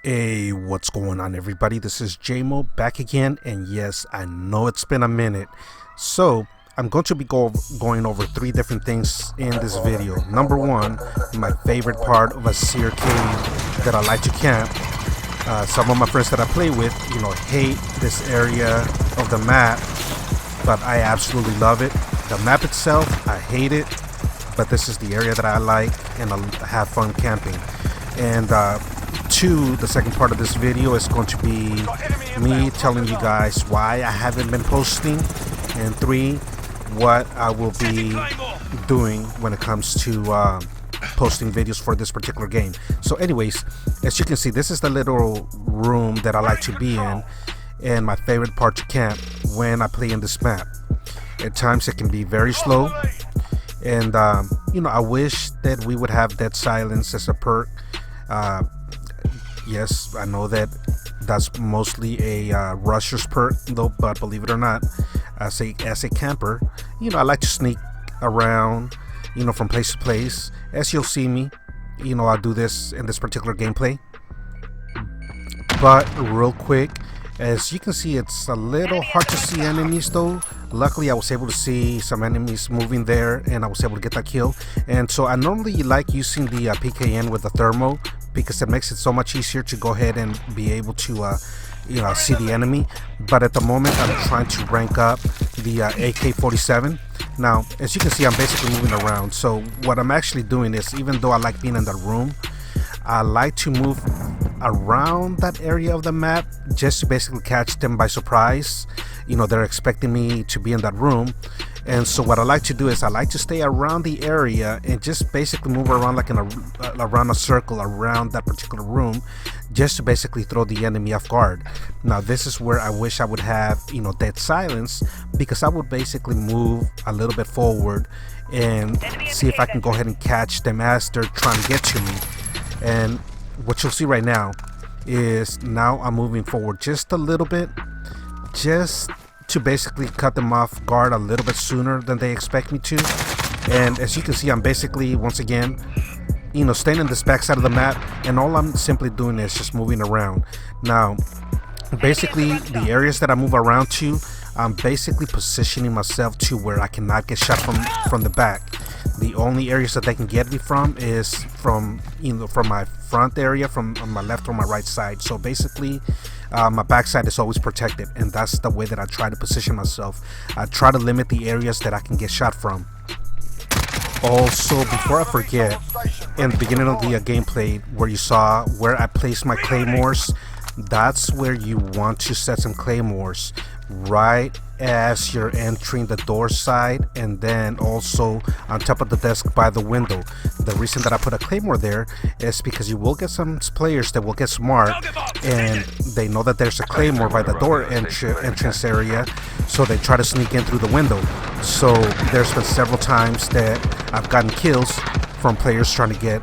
Hey, what's going on, everybody? This is JMO back again, and yes, I know it's been a minute. So I'm going to be going over three different things in this video. Number one, my favorite part of Azhir Cave that I like to camp. Some of my friends that I play with, hate this area of the map, but I absolutely love it. The map itself, I hate it, but this is the area that I like, and I have fun camping. And two, the second part of this video is going to be me telling you guys why I haven't been posting, and three, what I will be doing when it comes to posting videos for this particular game. So anyways, as you can see, this is the little room that I like to be in, and my favorite part to camp when I play in this map. At times it can be very slow, and I wish that we would have dead silence as a perk. Yes, I know that that's mostly a rusher's perk though, but believe it or not, as a camper, I like to sneak around, from place to place. As you'll see me, I'll do this in this particular gameplay. But real quick, as you can see, it's a little hard to see enemies though. Luckily I was able to see some enemies moving there, and I was able to get that kill. And so I normally like using the PKN with the thermo, because it makes it so much easier to go ahead and be able to see the enemy. But at the moment I'm trying to rank up the AK-47. Now as you can see, I'm basically moving around. So what I'm actually doing is, even though I like being in the room, I like to move around that area of the map just to basically catch them by surprise. They're expecting me to be in that room, and so what I like to do is I like to stay around the area and just basically move around like in around a circle around that particular room, just to basically throw the enemy off guard. Now this is where I wish I would have dead silence, because I would basically move a little bit forward and see if I can go ahead and catch them as they're trying to get to me. And what you'll see right now is, now I'm moving forward just a little bit, just to basically cut them off guard a little bit sooner than they expect me to. And as you can see, I'm basically, once again, staying in this back side of the map, and all I'm simply doing is just moving around. Now basically the areas that I move around to, I'm basically positioning myself to where I cannot get shot from the back. The only areas that they can get me from is from my front area, from my left or my right side. So basically my backside is always protected, and that's the way that I try to position myself. I try to limit the areas that I can get shot from. Also, before I forget, in the beginning of the gameplay where you saw where I placed my claymores, that's where you want to set some claymores, right as you're entering the door side, and then also on top of the desk by the window. The reason that I put a claymore there is because you will get some players that will get smart, and they know that there's a claymore by the door entrance area, so they try to sneak in through the window. So there's been several times that I've gotten kills from players trying to get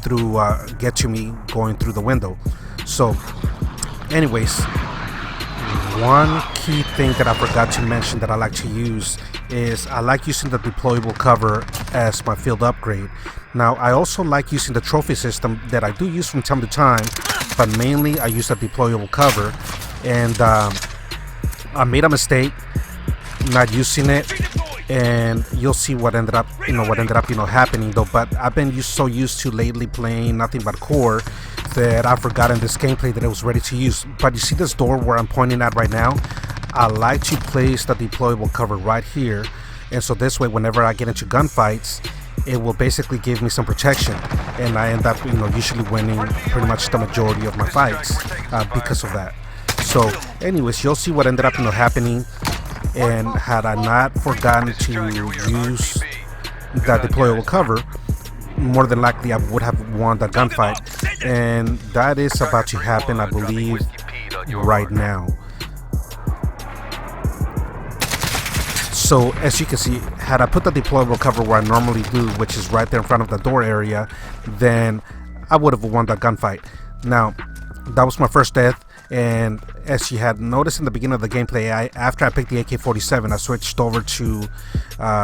through, get to me going through the window. So anyways, one key thing that I forgot to mention that I like to use is I like using the deployable cover as my field upgrade. Now I also like using the trophy system that I do use from time to time, but mainly I use the deployable cover. And I made a mistake not using it, and you'll see what ended up happening though. But I've been so used to lately playing nothing but core that I forgot in this gameplay that it was ready to use. But you see this door where I'm pointing at right now? I like to place the deployable cover right here, and so this way whenever I get into gunfights, it will basically give me some protection, and I end up usually winning pretty much the majority of my fights because of that. So anyways, you'll see what ended up happening. And had I not forgotten to use that deployable cover, more than likely I would have won that gunfight, and that is about to happen, I believe, right now. So as you can see, had I put the deployable cover where I normally do, which is right there in front of the door area, then I would have won that gunfight. Now that was my first death, And as you had noticed in the beginning of the gameplay, after I picked the AK-47, I switched over to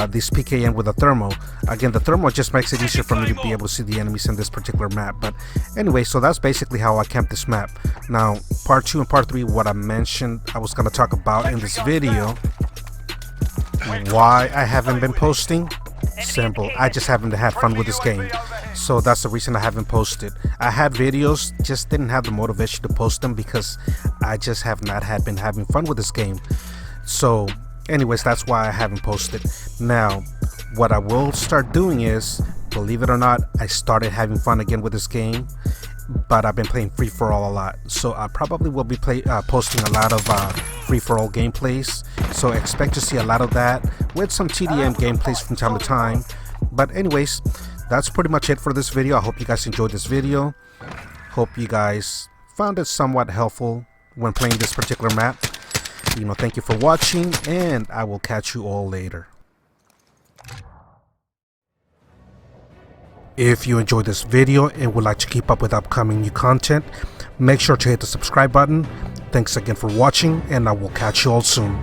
this PKM with a thermal. Again, the thermal just makes it easier for me to be able to see the enemies in this particular map. But anyway, so that's basically how I camped this map. Now, part 2 and part 3, what I mentioned I was going to talk about in this video. Why I haven't been posting? Simple. I just haven't had fun with this game. So that's the reason I haven't posted. I had videos, just didn't have the motivation to post them because I just have not been having fun with this game. So anyways, that's why I haven't posted. Now, what I will start doing is, believe it or not, I started having fun again with this game. But I've been playing free-for-all a lot, so I probably will be posting a lot of free-for-all gameplays, so expect to see a lot of that with some TDM gameplays from time to time. But anyways, that's pretty much it for this video. I hope you guys enjoyed this video. Hope you guys found it somewhat helpful when playing this particular map. Thank you for watching, and I will catch you all later. If you enjoyed this video and would like to keep up with upcoming new content, make sure to hit the subscribe button. Thanks again for watching, and I will catch you all soon.